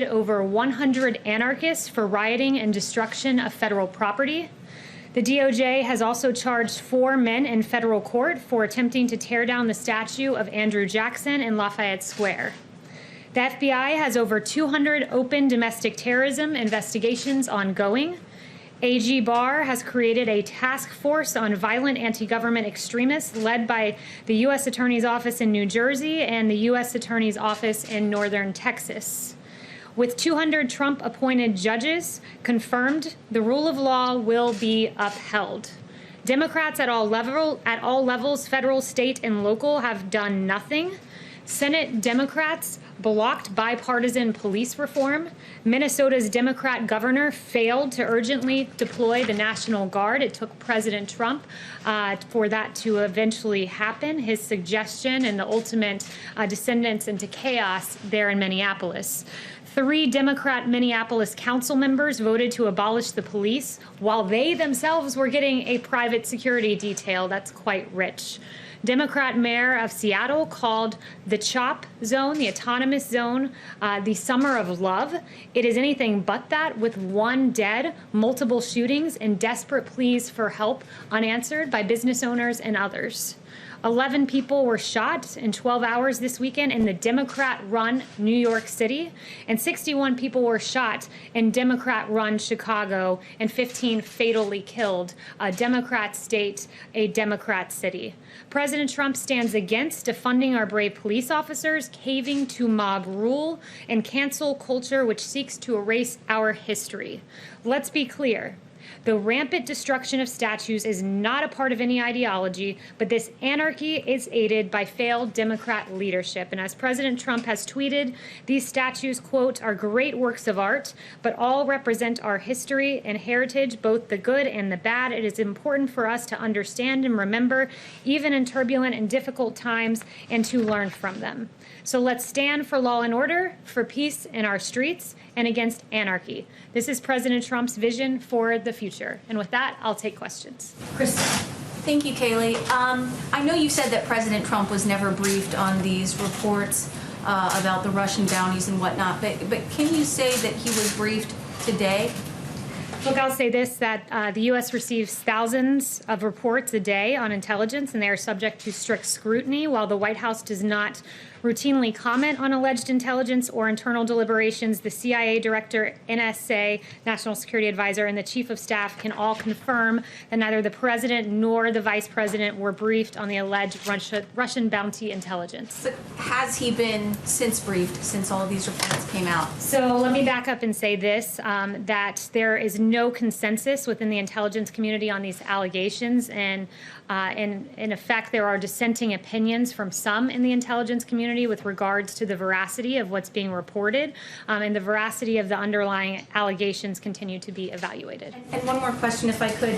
over 100 anarchists for rioting and destruction of federal property. The DOJ has also charged 4 men in federal court for attempting to tear down the statue of Andrew Jackson in Lafayette Square. The FBI has over 200 open domestic terrorism investigations ongoing. AG Barr has created a task force on violent anti-government extremists led by the U.S. Attorney's Office in New Jersey and the U.S. Attorney's Office in northern Texas. With 200 Trump-appointed judges confirmed, the rule of law will be upheld. Democrats at all levels, federal, state, and local, have done nothing. Senate Democrats blocked bipartisan police reform. Minnesota's Democrat governor failed to urgently deploy the National Guard. It took President Trump for that to eventually happen, his suggestion and the ultimate descendants into chaos there in Minneapolis. 3 Democrat Minneapolis council members voted to abolish the police while they themselves were getting a private security detail. That's quite rich. Democrat mayor of Seattle called the CHOP zone, the autonomous zone, the summer of love. It is anything but that, with 1 dead, multiple shootings, and desperate pleas for help unanswered by business owners and others. 11 people were shot in 12 hours this weekend in the Democrat-run New York City, and 61 people were shot in Democrat-run Chicago, and 15 fatally killed. A Democrat state, a Democrat city. President Trump stands against defunding our brave police officers, caving to mob rule, and cancel culture which seeks to erase our history. Let's be clear. The rampant destruction of statues is not a part of any ideology, but this anarchy is aided by failed Democrat leadership. And as President Trump has tweeted, these statues, quote, are great works of art, but all represent our history and heritage, both the good and the bad. It is important for us to understand and remember, even in turbulent and difficult times, and to learn from them. So let's stand for law and order, for peace in our streets, and against anarchy. This is President Trump's vision for the future. And with that, I'll take questions. Kristen. Thank you, Kayleigh. I know you said that President Trump was never briefed on these reports about the Russian bounties and whatnot, but can you say that he was briefed today? Look, I'll say this, that the U.S. receives thousands of reports a day on intelligence, and they are subject to strict scrutiny. While the White House does not routinely comment on alleged intelligence or internal deliberations, the CIA director, NSA, National Security Advisor, and the Chief of Staff can all confirm that neither the President nor the Vice President were briefed on the alleged Russian bounty intelligence. But has he been briefed since all of these reports came out? So let me back up and say this, that there is no consensus within the intelligence community on these allegations, and in effect, there are dissenting opinions from some in the intelligence community with regards to the veracity of what's being reported, and the veracity of the underlying allegations continue to be evaluated. And one more question, if I could.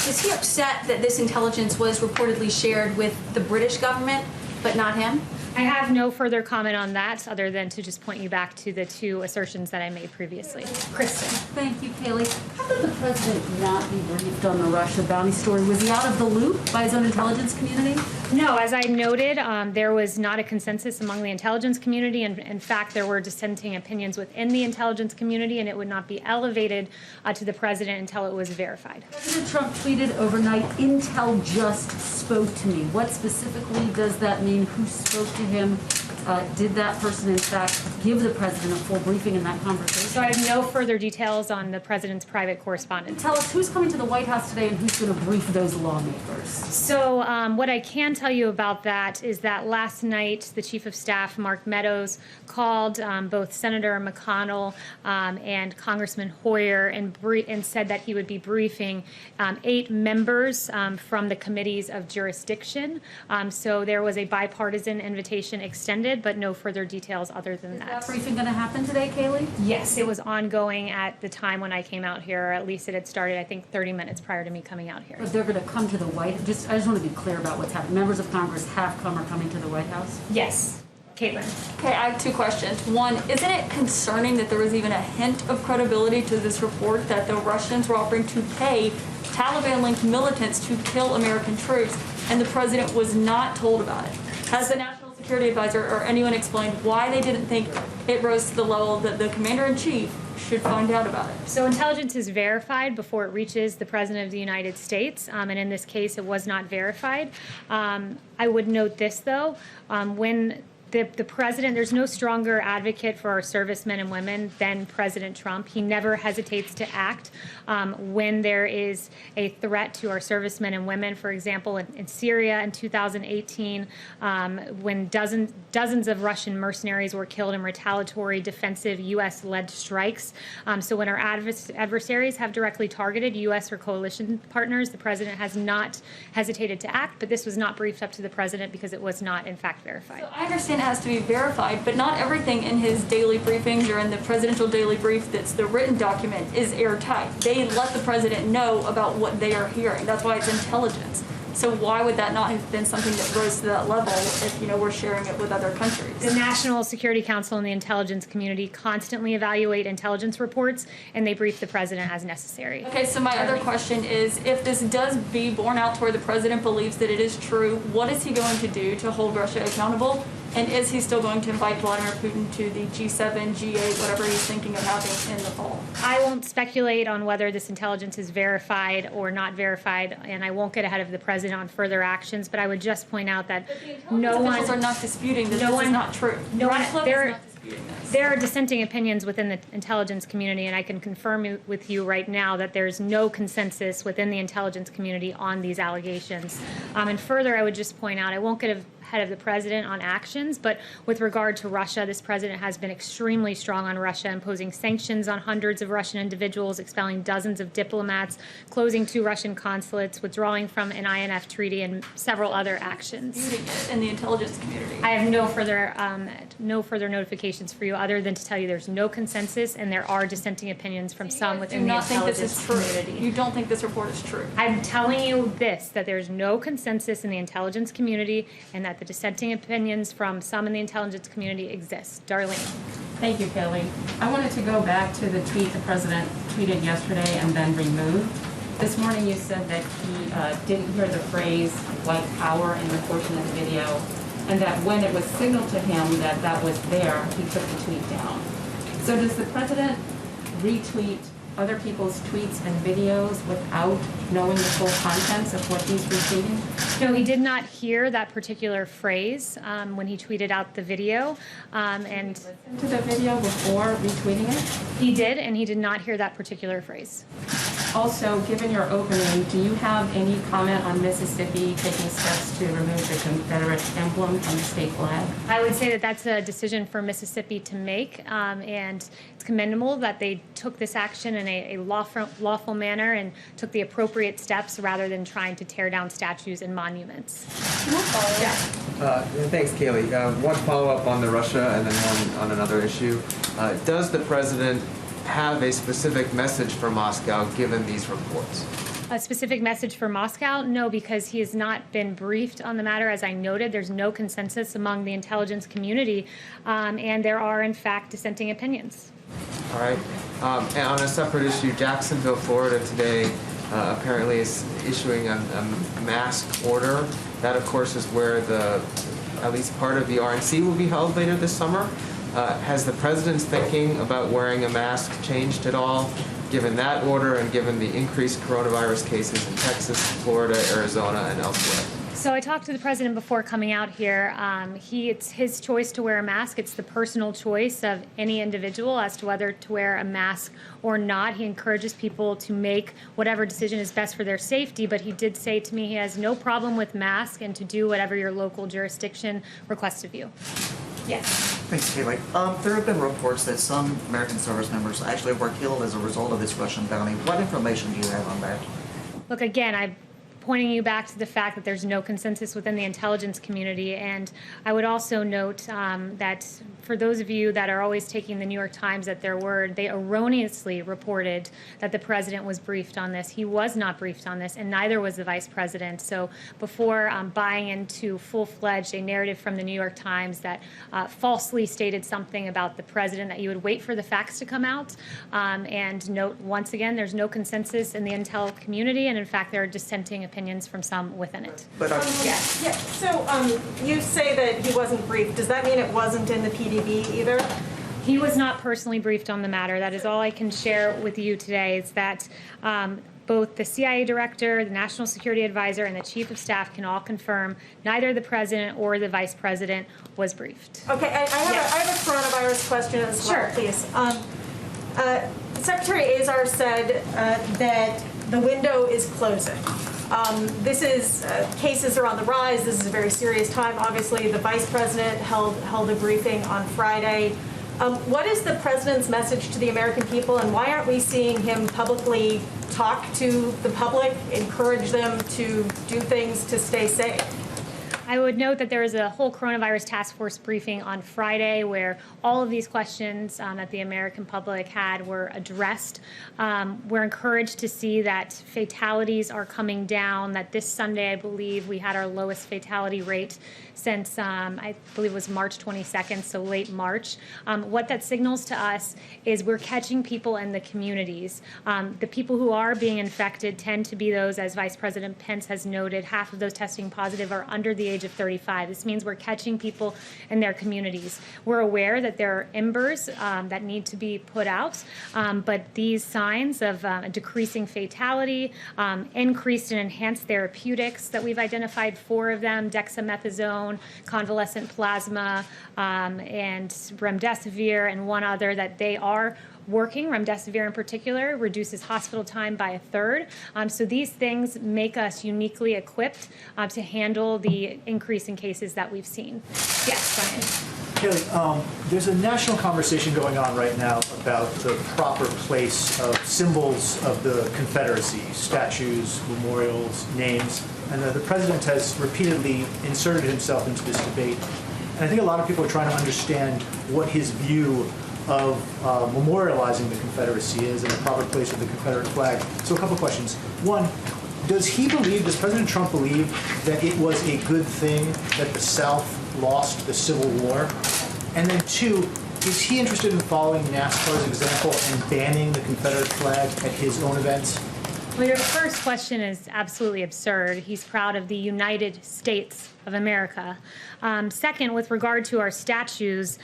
Is he upset that this intelligence was reportedly shared with the British government, but not him? I have no further comment on that other than to just point you back to the 2 assertions that I made previously. Kristen. Thank you, Kayleigh. How could the president not be briefed on the Russia bounty story? Was he out of the loop by his own intelligence community? No, as I noted, there was not a consensus among the intelligence community, and in fact, there were dissenting opinions within the intelligence community, and it would not be elevated to the president until it was verified. President Trump tweeted overnight, "Intel just spoke to me." What specifically does that mean? Who spoke to him? Did that person, in fact, give the president a full briefing in that conversation? So I have no further details on the president's private correspondence. Tell us who's coming to the White House today and who's going to brief those lawmakers. So what I can tell you about that is that last night the Chief of Staff, Mark Meadows, called both Senator McConnell and Congressman Hoyer and said that he would be briefing 8 members from the committees of jurisdiction. So there was a bipartisan invitation extended, but no further details other than that. Is that briefing going to happen today, Kayleigh? Yes, it was ongoing at the time when I came out here, or at least it had started, I think, 30 minutes prior to me coming out here. But they're going to come to the White House? I just want to be clear about what's happening. Members of Congress are coming to the White House? Yes. Kaitlyn. Okay, I have 2 questions. One, isn't it concerning that there was even a hint of credibility to this report that the Russians were offering to pay Taliban-linked militants to kill American troops, and the president was not told about it? Has the National Security Advisor or anyone explained why they didn't think it rose to the level that the commander-in-chief should find out about it? So intelligence is verified before it reaches the President of the United States, and in this case, it was not verified. I would note this, though, when the president, there's no stronger advocate for our servicemen and women than President Trump. He never hesitates to act when there is a threat to our servicemen and women. For example, in Syria in 2018, when dozens of Russian mercenaries were killed in retaliatory defensive U.S.-led strikes. So when our adversaries have directly targeted U.S. or coalition partners, the president has not hesitated to act, but this was not briefed up to the president because it was not, in fact, verified. So I understand it has to be verified, but not everything in his daily briefings or in the presidential daily brief that's the written document is airtight. They let the president know about what they are hearing. That's why it's intelligence. So why would that not have been something that rose to that level if, we're sharing it with other countries? The National Security Council and the intelligence community constantly evaluate intelligence reports, and they brief the president as necessary. Okay, so my other question is, if this does be borne out to where the president believes that it is true, what is he going to do to hold Russia accountable? And is he still going to invite Vladimir Putin to the G7, G8, whatever he's thinking of having in the fall? I won't speculate on whether this intelligence is verified or not verified, and I won't get ahead of the president on further actions, but I would just point out that no one... officials are not disputing that this is not true. No one, Ratcliffe is not disputing this. There are dissenting opinions within the intelligence community, and I can confirm with you right now that there's no consensus within the intelligence community on these allegations. And further, I would just point out, I won't get ahead of the president on actions, but with regard to Russia, this president has been extremely strong on Russia, imposing sanctions on hundreds of Russian individuals, expelling dozens of diplomats, closing 2 Russian consulates, withdrawing from an INF treaty, and several other actions. Disputing it in the intelligence community. I have no further notifications for you other than to tell you there's no consensus and there are dissenting opinions from some within the intelligence community. You don't think this report is true? I'm telling you this, that there's no consensus in the intelligence community and that the dissenting opinions from some in the intelligence community exist. Darlene. Thank you, Kayleigh. I wanted to go back to the tweet the president tweeted yesterday and then removed. This morning you said that he didn't hear the phrase white power in the portion of the video, and that when it was signaled to him that that was there, he took the tweet down. So does the president retweet other people's tweets and videos without knowing the full contents of what he's retweeting? No, he did not hear that particular phrase when he tweeted out the video. And To the video before retweeting it? he did, and he did not hear that particular phrase. Also, given your opening, do you have any comment on Mississippi taking steps to remove the Confederate emblem from the state flag? I would say that that's a decision for Mississippi to make, and it's commendable that they took this action in a lawful manner and took the appropriate steps rather than trying to tear down statues and monuments. Thanks, Kayleigh. One follow-up on the Russia and then one on another issue. Does the president have a specific message for Moscow given these reports? A specific message for Moscow? No, because he has not been briefed on the matter. As I noted, there's no consensus among the intelligence community, and there are, in fact, dissenting opinions. All right. And on a separate issue, Jacksonville, Florida today apparently is issuing a mask order. That, of course, is where at least part of the RNC will be held later this summer. Has the president's thinking about wearing a mask changed at all, given that order and given the increased coronavirus cases in Texas, Florida, Arizona, and elsewhere? So I talked to the president before coming out here. It's his choice to wear a mask. It's the personal choice of any individual as to whether to wear a mask or not. He encourages people to make whatever decision is best for their safety, but he did say to me he has no problem with masks and to do whatever your local jurisdiction requests of you. Yes. Thanks, Kayleigh. There have been reports that some American service members actually were killed as a result of this Russian bounty. What information do you have on that? Look, again, I'm pointing you back to the fact that there's no consensus within the intelligence community. And I would also note that for those of you that are always taking the New York Times at their word, they erroneously reported that the president was briefed on this. He was not briefed on this, and neither was the vice president. So before buying into full-fledged a narrative from the New York Times that falsely stated something about the president, that you would wait for the facts to come out. And note, once again, there's no consensus in the intel community, and in fact, there are dissenting opinions from some within it. But Yes. Yeah, so you say that he wasn't briefed. Does that mean it wasn't in the PDB either? He was not personally briefed on the matter. That is all I can share with you today, is that both the CIA director, the national security advisor, and the chief of staff can all confirm neither the president or the vice president was briefed. Okay, I have a coronavirus question as well, Sure. please. Secretary Azar said that the window is closing. This is, cases are on the rise. This is a very serious time. Obviously, the vice president held a briefing on Friday. What is the president's message to the American people, and why aren't we seeing him publicly talk to the public, encourage them to do things to stay safe? I would note that there was a whole coronavirus task force briefing on Friday where all of these questions that the American public had were addressed. We're encouraged to see that fatalities are coming down, that this Sunday, I believe, we had our lowest fatality rate since, I believe it was March 22nd, so late March. What that signals to us is we're catching people in the communities. The people who are being infected tend to be those, as Vice President Pence has noted, half of those testing positive are under the age of 35. This means we're catching people in their communities. We're aware that there are embers that need to be put out, but these signs of a decreasing fatality, increased and enhanced therapeutics that we've identified, 4 of them, dexamethasone, convalescent plasma, and remdesivir, and one other, that they are working. Remdesivir in particular reduces hospital time by 1/3. So these things make us uniquely equipped to handle the increase in cases that we've seen. Yes, Brian. Kayleigh, there's a national conversation going on right now about the proper place of symbols of the Confederacy, statues, memorials, names, and the president has repeatedly inserted himself into this debate. And I think a lot of people are trying to understand what his view of memorializing the Confederacy is and the proper place of the Confederate flag. So a couple questions. One, does President Trump believe that it was a good thing that the South lost the Civil War? And then 2, is he interested in following NASCAR's example and banning the Confederate flag at his own events? Well, your first question is absolutely absurd. He's proud of the United States of America. Second, with regard to our statues,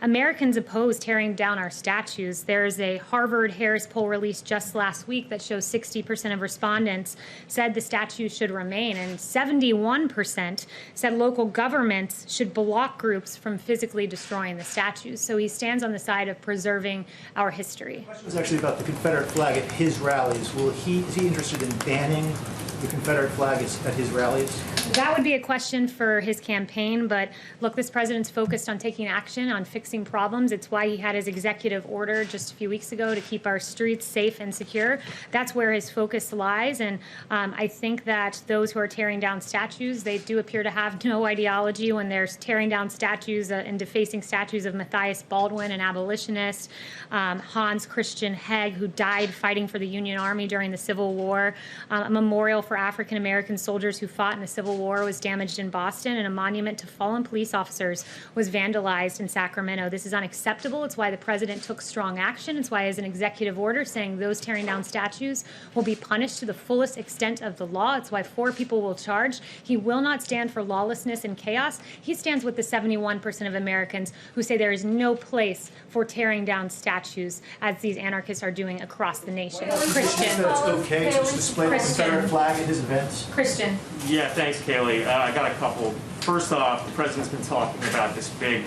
Americans oppose tearing down our statues. There's a Harvard-Harris poll released just last week that shows 60% of respondents said the statues should remain, and 71% said local governments should block groups from physically destroying the statues. So he stands on the side of preserving our history. The question was actually about the Confederate flag at his rallies. Is he interested in banning the Confederate flag at his rallies? That would be a question for his campaign, but look, this president's focused on taking action, on fixing problems. It's why he had his executive order just a few weeks ago to keep our streets safe and secure. That's where his focus lies, and I think that those who are tearing down statues, they do appear to have no ideology when they're tearing down statues and defacing statues of Matthias Baldwin, an abolitionist, Hans Christian Heg, who died fighting for the Union Army during the Civil War, a memorial for African American soldiers who fought in the Civil War was damaged in Boston, and a monument to fallen police officers was vandalized in Sacramento. This is unacceptable. It's why the president took strong action. It's why he has an executive order saying those tearing down statues will be punished to the fullest extent of the law. It's why 4 people will charge. He will not stand for lawlessness and chaos. He stands with the 71% of Americans who say there is no place for tearing down statues, as these anarchists are doing across the nation. Christian. That it's okay to display the Confederate flag at his events? Christian. Yeah, thanks, Kayleigh. I got a couple. First off, the president's been talking about this big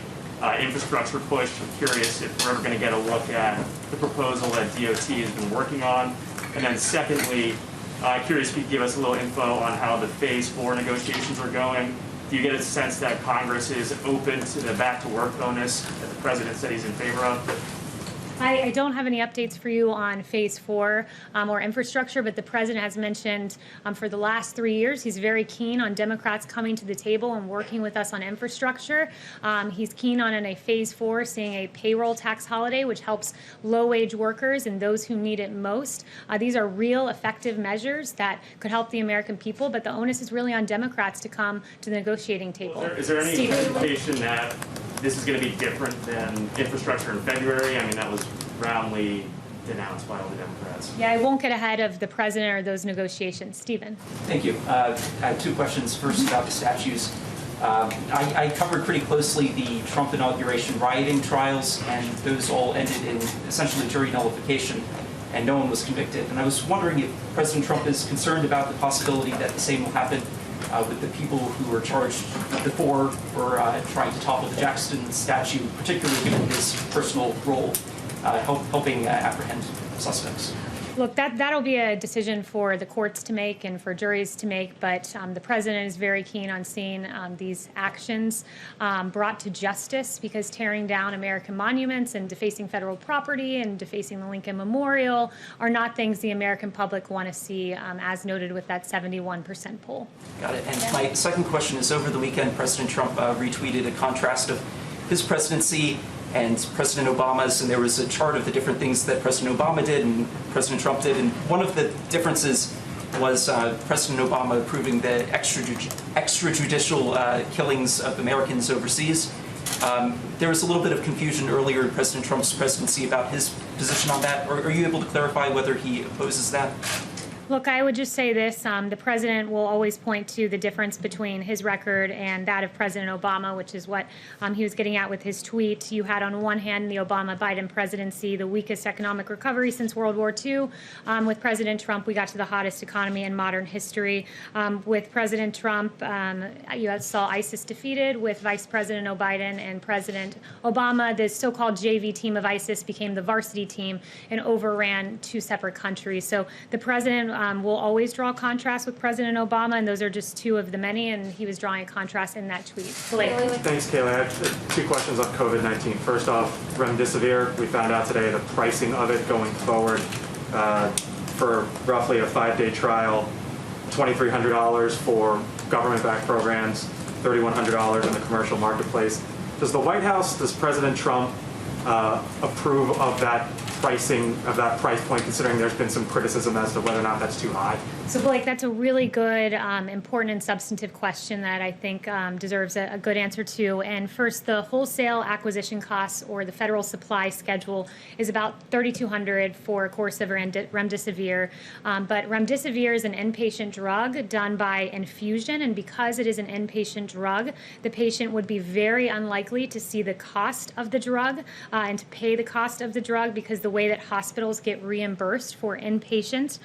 infrastructure push. I'm curious if we're ever going to get a look at the proposal that DOT has been working on. And then secondly, curious if you could give us a little info on how the Phase 4 negotiations are going. Do you get a sense that Congress is open to the back-to-work bonus that the president said he's in favor of? I don't have any updates for you on Phase 4 or infrastructure, but the president has mentioned for the last 3 years he's very keen on Democrats coming to the table and working with us on infrastructure. He's keen on, in a Phase 4, seeing a payroll tax holiday, which helps low-wage workers and those who need it most. These are real, effective measures that could help the American people, but the onus is really on Democrats to come to the negotiating table. Is there any indication that this is going to be different than infrastructure in February? I mean, that was roundly denounced by all the Democrats. Yeah, I won't get ahead of the president or those negotiations. Stephen. Thank you. I have 2 questions. First, about the statues. I covered pretty closely the Trump inauguration rioting trials, and those all ended in essentially jury nullification, and no one was convicted. And I was wondering if President Trump is concerned about the possibility that the same will happen with the people who were charged before for trying to topple the Jackson statue, particularly given his personal role helping apprehend suspects. Look, that'll be a decision for the courts to make and for juries to make, but the president is very keen on seeing these actions brought to justice, because tearing down American monuments and defacing federal property and defacing the Lincoln Memorial are not things the American public want to see, as noted with that 71% poll. Got it. And my second question is, over the weekend, President Trump retweeted a contrast of his presidency and President Obama's, and there was a chart of the different things that President Obama did and President Trump did, and one of the differences was President Obama approving the extrajudicial killings of Americans overseas. There was a little bit of confusion earlier in President Trump's presidency about his position on that. Are you able to clarify whether he opposes that? Look, I would just say this. The president will always point to the difference between his record and that of President Obama, which is what he was getting at with his tweet. You had, on one hand, the Obama-Biden presidency, the weakest economic recovery since World War II. With President Trump, we got to the hottest economy in modern history. With President Trump, you saw ISIS defeated. With Vice President Biden and President Obama, the so-called JV team of ISIS became the varsity team and overran two separate countries. So the president will always draw contrast with President Obama, and those are just two of the many, and he was drawing a contrast in that tweet. Thanks, Kayleigh. I have two questions on COVID-19. First off, remdesivir, we found out today the pricing of it going forward for roughly a 5-day trial, $2,300 for government-backed programs, $3,100 in the commercial marketplace. Does the White House, does President Trump approve of that pricing, of that price point, considering there's been some criticism as to whether or not that's too high? So, Blake, that's a really good, important and substantive question that I think deserves a good answer to. And first, the wholesale acquisition costs, or the federal supply schedule, is about $3,200 for a course of remdesivir. But remdesivir is an inpatient drug done by infusion, and because it is an inpatient drug, the patient would be very unlikely to see the cost of the drug and to pay the cost of the drug, because the way that hospitals get reimbursed for inpatient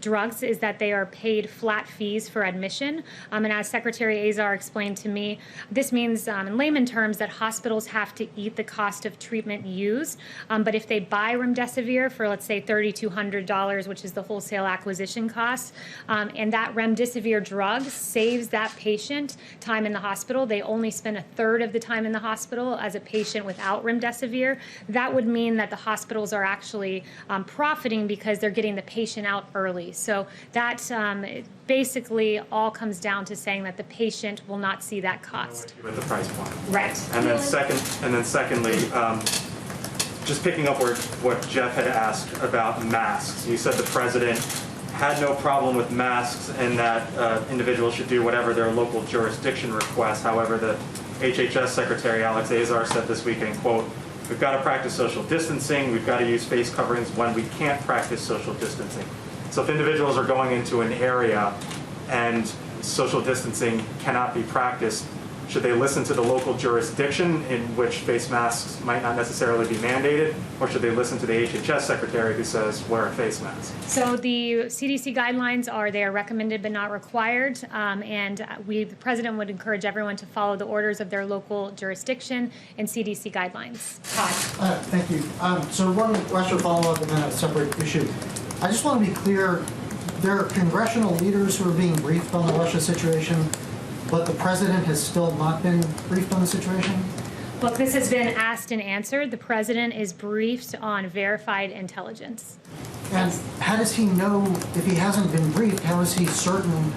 drugs is that they are paid flat fees for admission. And as Secretary Azar explained to me, this means in layman terms that hospitals have to eat the cost of treatment used. But if they buy remdesivir for, let's say, $3,200, which is the wholesale acquisition cost, and that remdesivir drug saves that patient time in the hospital, they only spend a third of the time in the hospital as a patient without remdesivir. That would mean that the hospitals are actually profiting because they're getting the patient out early. So that basically all comes down to saying that the patient will not see that cost. With the price point. Right. And then secondly, just picking up what Jeff had asked about masks. You said the president had no problem with masks and that individuals should do whatever their local jurisdiction requests. However, the HHS Secretary Alex Azar said this weekend, quote, "We've got to practice social distancing. We've got to use face coverings when we can't practice social distancing." So if individuals are going into an area and social distancing cannot be practiced, should they listen to the local jurisdiction in which face masks might not necessarily be mandated, or should they listen to the HHS secretary who says wear a face mask? So the CDC guidelines they are recommended but not required, and the president would encourage everyone to follow the orders of their local jurisdiction and CDC guidelines. Todd. Thank you. So one question follow-up and then a separate issue. I just want to be clear, there are congressional leaders who are being briefed on the Russia situation, but the president has still not been briefed on the situation? Look, this has been asked and answered. The president is briefed on verified intelligence. And how does he know, if he hasn't been briefed, how is he certain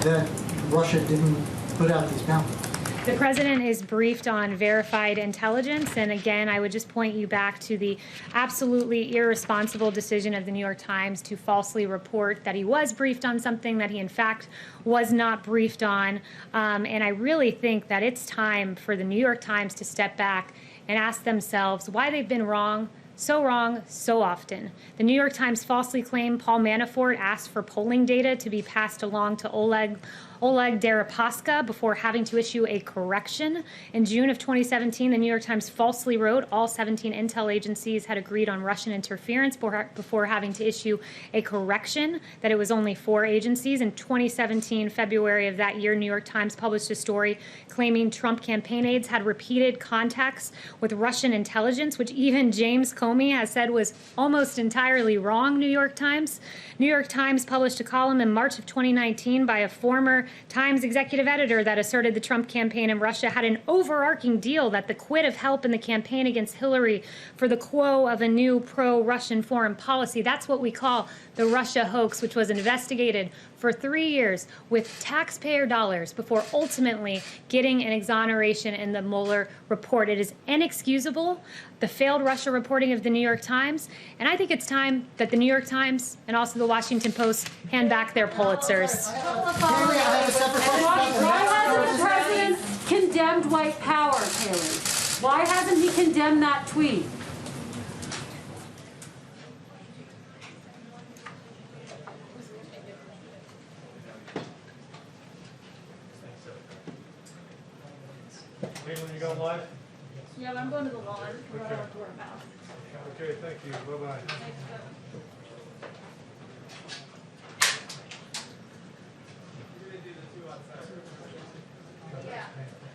that Russia didn't put out these bounties? The president is briefed on verified intelligence, and again, I would just point you back to the absolutely irresponsible decision of the New York Times to falsely report that he was briefed on something that he in fact was not briefed on. And I really think that it's time for the New York Times to step back and ask themselves why they've been wrong so often. The New York Times falsely claimed Paul Manafort asked for polling data to be passed along to Oleg Oleg Deripaska before having to issue a correction. In June of 2017, the New York Times falsely wrote all 17 intel agencies had agreed on Russian interference before having to issue a correction that it was only 4 agencies. In 2017, February of that year, New York Times published a story claiming Trump campaign aides had repeated contacts with Russian intelligence, which even James Comey has said was almost entirely wrong, New York Times. New York Times published a column in March of 2019 by a former Times executive editor that asserted the Trump campaign in Russia had an overarching deal that the quid of help in the campaign against Hillary for the quo of a new pro-Russian foreign policy. That's what we call the Russia hoax, which was investigated for 3 years with taxpayer dollars before ultimately getting an exoneration in the Mueller report. It is inexcusable, the failed Russia reporting of the New York Times, and I think it's time that the New York Times and also the Washington Post hand back their Pulitzers. Why hasn't the president condemned white power, Kayleigh? Why hasn't he condemned that tweet? Kayleigh, you going live? Yeah, I'm going to the lawn. We're not outdoor mouth. Okay, thank you. Bye-bye.